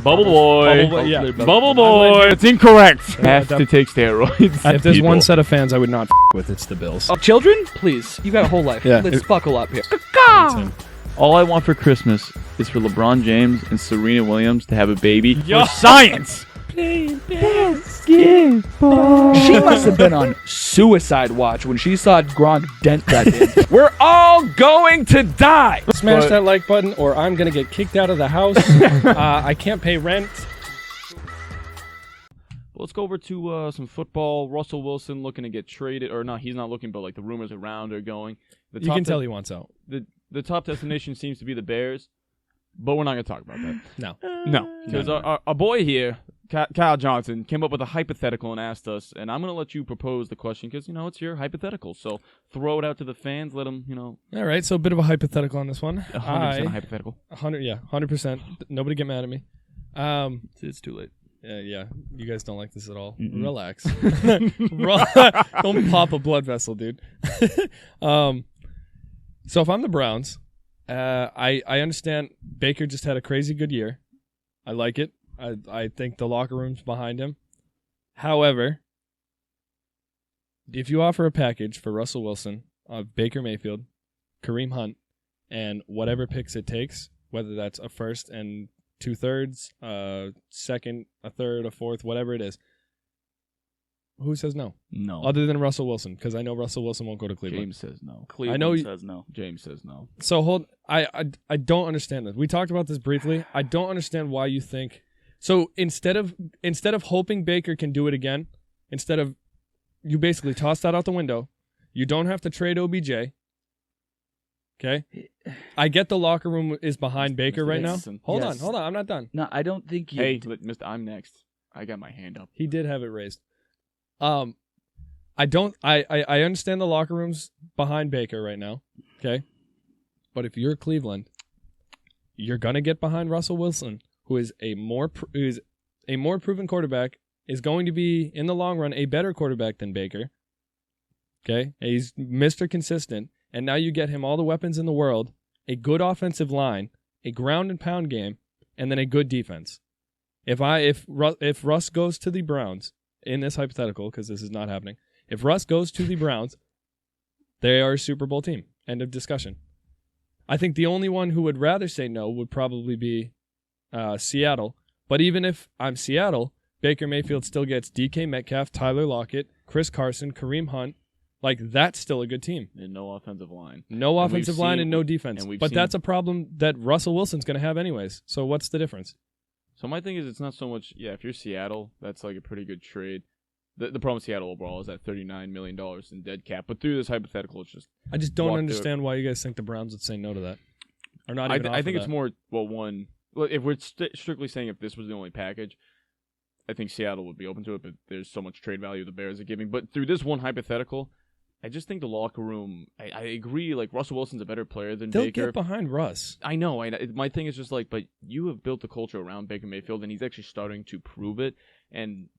Bubble boy. Yeah. Bubble boy. It's incorrect. Has to take steroids. If there's one set of fans I would not with, it's the Bills. Children, please. You got a whole life. Yeah. Let's buckle up here. All I want for Christmas is for LeBron James and Serena Williams to have a baby. Yo. For science. She must have been on suicide watch when she saw Gronk dent that thing. We're all going to die. Smash that like button or I'm going to get kicked out of the house. I can't pay rent. Let's go over to some football. Russell Wilson looking to get traded. Or not, he's not looking, but like the rumors around are going. You can tell he wants out. The top destination seems to be the Bears. But we're not going to talk about that. No. Because our boy here, Kyle Johnson, came up with a hypothetical and asked us, and I'm going to let you propose the question because, it's your hypothetical. So throw it out to the fans, let them, All right, so a bit of a hypothetical on this one. 100% hypothetical. 100%. Nobody get mad at me. It's too late. Yeah, you guys don't like this at all. Mm-mm. Relax. Don't pop a blood vessel, dude. So if I'm the Browns, I understand Baker just had a crazy good year. I like it. I think the locker room's behind him. However, if you offer a package for Russell Wilson of Baker Mayfield, Kareem Hunt, and whatever picks it takes, whether that's a first and 2/3, a second, a third, a fourth, whatever it is, who says no? No. Other than Russell Wilson, because I know Russell Wilson won't go to Cleveland. James says no. Cleveland says no. James says no. So I don't understand this. We talked about this briefly. I don't understand why you think. So instead of hoping Baker can do it again, you basically toss that out the window. You don't have to trade OBJ. Okay? I get the locker room is behind Baker right now. Hold on. I'm not done. No, I don't think you... Hey, Mr. I'm next. I got my hand up. He did have it raised. I understand the locker room's behind Baker right now. Okay? But if you're Cleveland, you're going to get behind Russell Wilson, who is a more proven quarterback, is going to be, in the long run, a better quarterback than Baker. Okay? He's Mr. Consistent. And now you get him all the weapons in the world, a good offensive line, a ground and pound game, and then a good defense. If Russ goes to the Browns, in this hypothetical, because this is not happening, if Russ goes to the Browns, they are a Super Bowl team. End of discussion. I think the only one who would rather say no would probably be Seattle. But even if I'm Seattle, Baker Mayfield still gets DK Metcalf, Tyler Lockett, Chris Carson, Kareem Hunt. Like, that's still a good team. And no offensive line. No offensive line and no defense. But that's a problem that Russell Wilson's going to have anyways. So what's the difference? So my thing is, it's not so much, if you're Seattle, that's like a pretty good trade. The problem with Seattle overall is that $39 million in dead cap. But through this hypothetical, it's just... I just don't understand why you guys think the Browns would say no to that. Or not even I think that. it's more, if we're strictly saying if this was the only package, I think Seattle would be open to it, but there's so much trade value the Bears are giving. But through this one hypothetical, I just think the locker room, I agree, like, Russell Wilson's a better player than Baker. They'll get behind Russ. I know. My thing is just like, but you have built the culture around Baker Mayfield, and he's actually starting to prove it. And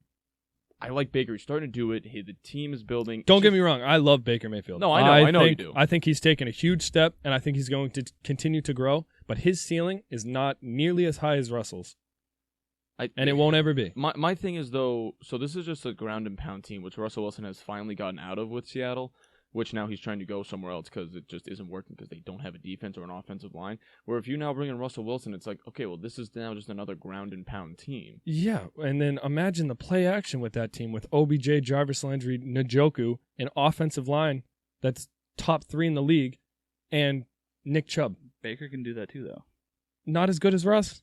I like Baker. He's starting to do it. The team is building. Don't get me wrong. I love Baker Mayfield. No, I know you do. I think he's taken a huge step, and I think he's going to continue to grow. But his ceiling is not nearly as high as Russell's. And it won't ever be. My thing is, though, so this is just a ground and pound team, which Russell Wilson has finally gotten out of with Seattle, which now he's trying to go somewhere else because it just isn't working because they don't have a defense or an offensive line. Where if you now bring in Russell Wilson, it's like, okay, well, this is now just another ground and pound team. Yeah, and then imagine the play action with that team with OBJ, Jarvis Landry, Njoku, an offensive line that's top 3 in the league, and Nick Chubb. Baker can do that too, though. Not as good as Russ.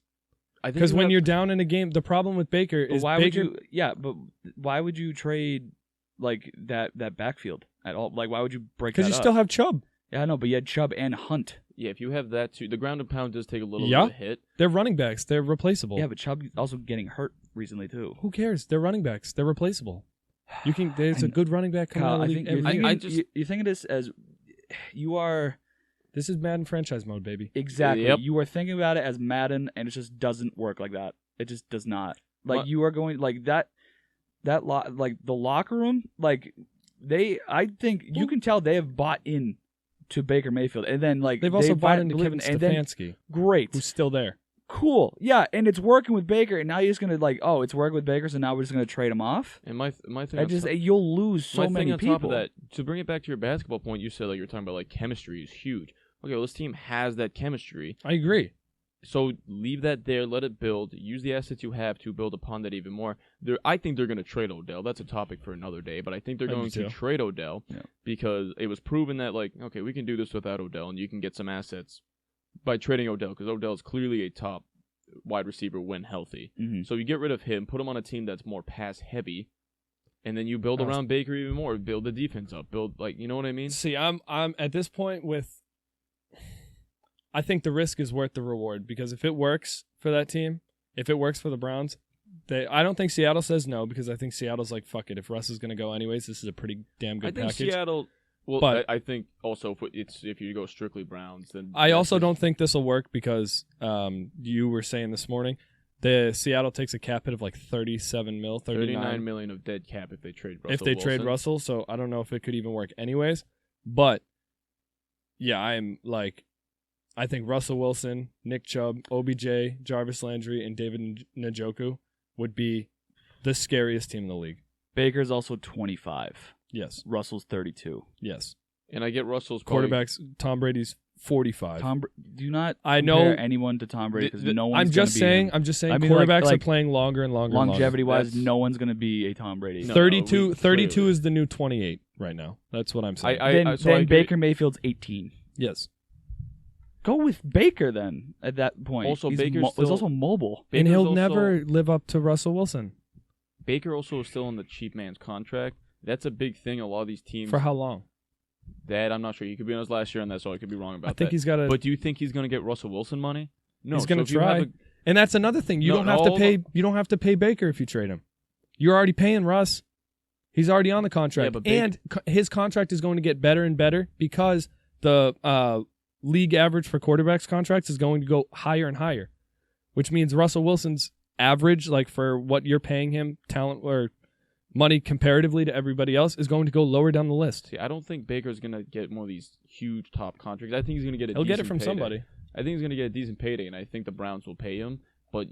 Because when you're down in a game, the problem with Baker is Baker... but why would you trade like that backfield at all? Like, why would you break that up? Because you still have Chubb. Yeah, I know, but you had Chubb and Hunt. Yeah, if you have that too, the ground and pound does take a little bit of a hit. They're running backs. They're replaceable. Yeah, but Chubb also getting hurt recently too. Who cares? They're running backs. They're replaceable. There's a good running back coming out of the league. You think of this as you are... This is Madden franchise mode, baby. Exactly. Yep. You are thinking about it as Madden, and it just doesn't work like that. It just does not. Like, you are going... Like, like, the locker room, like, I think you can tell they have bought in to Baker Mayfield. And then, like... They've also bought into Kevin Stefanski. Great. Who's still there. Cool. Yeah, and it's working with Baker, and now you're just gonna it's working with Baker, so now we're just gonna trade him off. And my thing. You'll lose so my many thing on people. top of that, to bring it back to your basketball point, you said you're talking about chemistry is huge. Okay, well, this team has that chemistry. I agree. So leave that there, let it build. Use the assets you have to build upon that even more. I think they're going to trade Odell. That's a topic for another day, but I think they're going to trade Odell because it was proven that okay, we can do this without Odell, and you can get some assets by trading Odell because Odell is clearly a top wide receiver when healthy. Mm-hmm. So you get rid of him, put him on a team that's more pass heavy, and then you build around Baker even more. Build the defense up. Build you know what I mean? See, I'm at this point with. I think the risk is worth the reward because if it works for that team, if it works for the Browns, I don't think Seattle says no because I think Seattle's like, fuck it. If Russ is going to go anyways, this is a pretty damn good package. I think Seattle. Well, but I think also if you go strictly Browns, then I also don't think this will work because you were saying this morning, the Seattle takes a cap hit of like 37 mil, 39 million of dead cap if they trade Russell. If they trade Russell, so I don't know if it could even work anyways. But yeah, I think Russell Wilson, Nick Chubb, OBJ, Jarvis Landry, and David Njoku would be the scariest team in the league. Baker's also 25. Yes. Russell's 32. Yes. And I get Russell's quarterbacks. Tom Brady's 45. Do not I compare know anyone to Tom Brady because no one's I'm just saying. I mean, quarterbacks are playing longer and longer. Longevity-wise, no one's going to be a Tom Brady. No, 32 is the new 28 right now. That's what I'm saying. Then Baker Mayfield's 18. Yes. Go with Baker then. At that point, also he's Baker's also mobile, and he'll never live up to Russell Wilson. Baker also is still on the cheap man's contract. That's a big thing. A lot of these teams. For how long? That I'm not sure. He could be on his last year on that, so I could be wrong about that. I think he's got to. But do you think he's going to get Russell Wilson money? No, he's going to try. And that's another thing. You don't have to pay. You don't have to pay Baker if you trade him. You're already paying Russ. He's already on the contract, and his contract is going to get better and better because the league average for quarterbacks contracts is going to go higher and higher, which means Russell Wilson's average, for what you're paying him, talent or money comparatively to everybody else, is going to go lower down the list. See, I don't think Baker's going to get one of these huge top contracts. I think he's going to get He'll get it from somebody. I think he's going to get a decent payday, and I think the Browns will pay him, but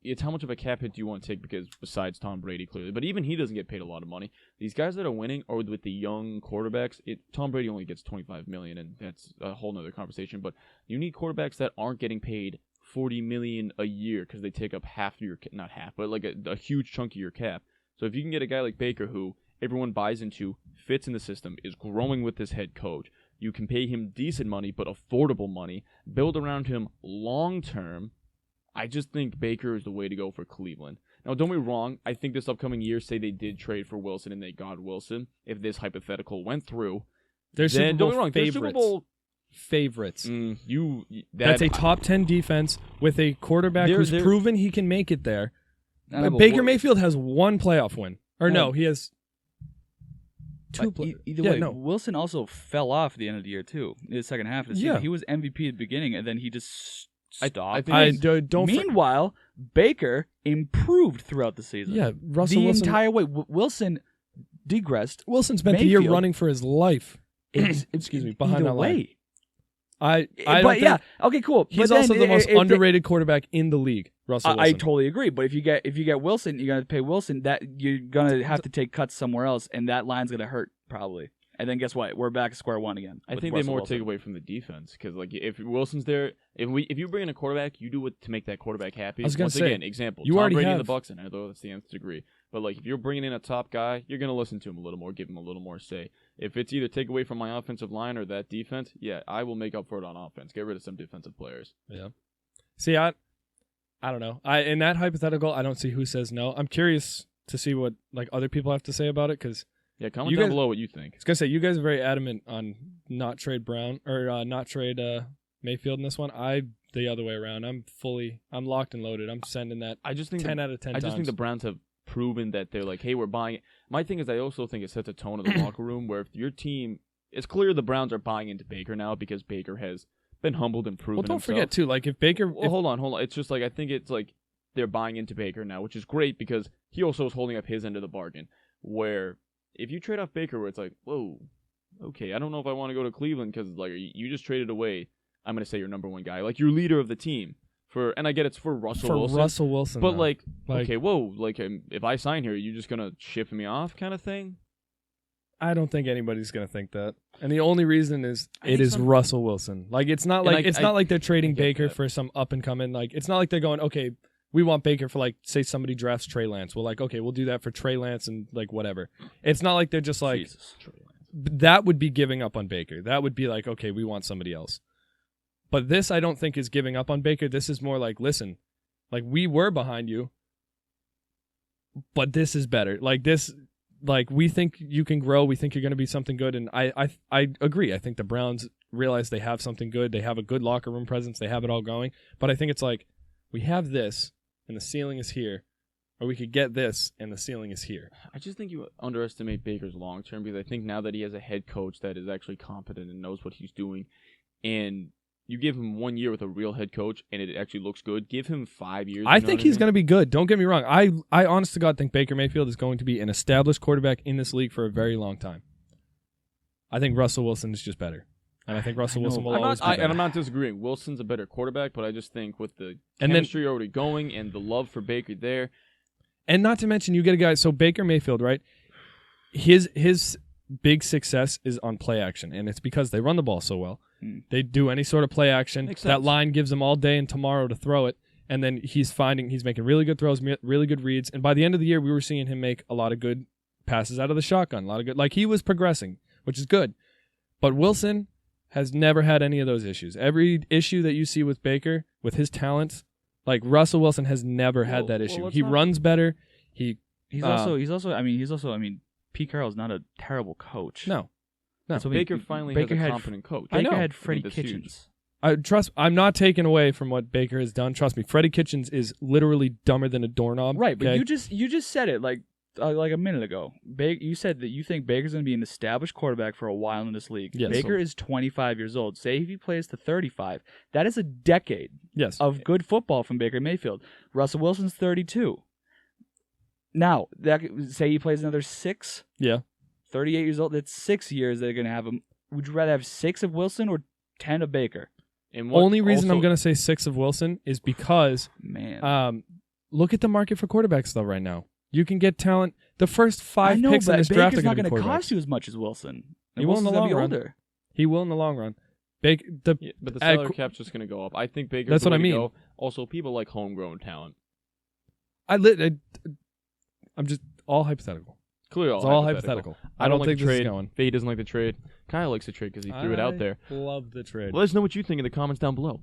it's how much of a cap hit do you want to take because besides Tom Brady, clearly. But even he doesn't get paid a lot of money. These guys that are winning are with the young quarterbacks. Tom Brady only gets $25 million, and that's a whole nother conversation. But you need quarterbacks that aren't getting paid $40 million a year because they take up half of your – not half, but a huge chunk of your cap. So if you can get a guy like Baker who everyone buys into, fits in the system, is growing with this head coach, you can pay him decent money but affordable money, build around him long-term – I just think Baker is the way to go for Cleveland. Now, don't be wrong. I think this upcoming year, say they did trade for Wilson and they got Wilson. If this hypothetical went through, they're Super Bowl don't be wrong. favorites. Super Bowl favorites. That's a top 10 defense with a quarterback who's proven he can make it there. Baker Mayfield has one playoff win. Or no, he has two. Either way, Wilson also fell off at the end of the year, too. In the second half of the season. He was MVP at the beginning, and then he just stopped. Meanwhile, Baker improved throughout the season. Yeah, Russell Wilson. Entire way. Wilson degressed. Wilson spent the year running for his life. Excuse me, behind that line. Okay, cool. He's also the most underrated quarterback in the league. Russell Wilson. I totally agree. But if you get Wilson, you're gonna pay Wilson. That you're gonna have to take cuts somewhere else, and that line's gonna hurt probably. And then guess what? We're back to square one again. I think they more take away from the defense because, if Wilson's there, if you bring in a quarterback, you do it to make that quarterback happy. I was going to say, again, example, you Tom already Brady have in the Bucs, and I know that's the nth degree. But if you're bringing in a top guy, you're going to listen to him a little more, give him a little more say. If it's either take away from my offensive line or that defense, yeah, I will make up for it on offense. Get rid of some defensive players. Yeah. See, I don't know. In that hypothetical, I don't see who says no. I'm curious to see what other people have to say about it because. Yeah, comment down below what you think. I was gonna say you guys are very adamant on not trade Brown or not trade Mayfield in this one. The other way around. I'm locked and loaded. I'm sending that. I just think 10 out of 10. I just think the Browns have proven that they're hey, we're buying it. My thing is, I also think it sets a tone of the locker room where if your team, it's clear the Browns are buying into Baker now because Baker has been humbled and proven. Well, don't himself. forget too, if Baker. Hold on. It's just I think it's they're buying into Baker now, which is great because he also is holding up his end of the bargain. Where if you trade off Baker, where it's whoa, okay, I don't know if I want to go to Cleveland because you just traded away, I'm going to say your number one guy, your leader of the team And I get it's for Russell For Wilson. Russell Wilson, But though. like, Like- okay, whoa, like if I sign here, you just gonna ship me off, kind of thing. I don't think anybody's gonna think that. And the only reason is I it think is some- Russell Wilson. Like it's not And like I- not like they're trading I get Baker that. for some up and coming. Like it's not like they're going, okay, we want Baker for like say somebody drafts Trey Lance. Well, like okay, we'll do that for Trey Lance and like whatever. It's not like they're just like Jesus. that would be giving up on Baker. That would be like, okay, we want somebody else. But this I don't think is giving up on Baker. This is more like, listen, like we were behind you, but this is better. Like this, like we think you can grow. We think you're going to be something good. And I agree. I think the Browns realize they have something good. They have a good locker room presence. They have it all going. But I think it's like we have this, and the ceiling is here. Or we could get this, and the ceiling is here. I just think you underestimate Baker's long term because I think now that he has a head coach that is actually competent and knows what he's doing, and you give him 1 year with a real head coach and it actually looks good, give him 5 years. I think he's going to be good. Don't get me wrong. I honest to God think Baker Mayfield is going to be an established quarterback in this league for a very long time. I think Russell Wilson is just better. And I think Russell know, Wilson will I'm always not, be better. and I'm not disagreeing. Wilson's a better quarterback, but I just think with the And then- chemistry already going and the love for Baker there, And not to mention, you get a guy. So Baker Mayfield, right? His big success is on play action, and it's because they run the ball so well. They do any sort of play action. Makes That sense. line gives him all day and tomorrow to throw it, and then he's making really good throws, really good reads. And by the end of the year, we were seeing him make a lot of good passes out of the shotgun. A lot of good, like he was progressing, which is good. But Wilson has never had any of those issues. Every issue that you see with Baker, with his talents, like Russell Wilson has never had that issue. let's He not- runs better. He's He's also. I mean, Pete Carroll's not a terrible coach. no. That's what Baker finally Baker has a had competent coach. I know. Baker had I Freddie think that's huge. Kitchens. I'm not taking away from what Baker has done. Trust me, Freddie Kitchens is literally dumber than a doorknob. Right, but okay? you just said it like a minute ago. You said that you think Baker's going to be an established quarterback for a while in this league. Yes. Baker is 25 years old. Say if he plays to 35, that is a decade Yes. of good football from Baker Mayfield. Russell Wilson's 32. Now, say he plays another 6, Yeah. 38 years old, that's 6 years they're going to have him. Would you rather have 6 of Wilson or 10 of Baker? And what Only reason I'm also- going to say 6 of Wilson is because Man. look at the market for quarterbacks though right now. You can get talent. The first 5 I know, picks in but this draft are Baker's going not to be going to quarterbacks. cost you as much as Wilson. He will in the Wilson's gonna be long run. older. He will in the long run. Yeah, but the Uh, salary cap's just going to go up. I think Baker's That's the what I way to mean. go. Also, people like homegrown talent. I'm just all hypothetical. Clearly, It's all hypothetical. I don't like think the this is trade. going. Fade doesn't like the trade. Kyle likes the trade because he threw it out there. Love the trade. Let us know what you think in the comments down below.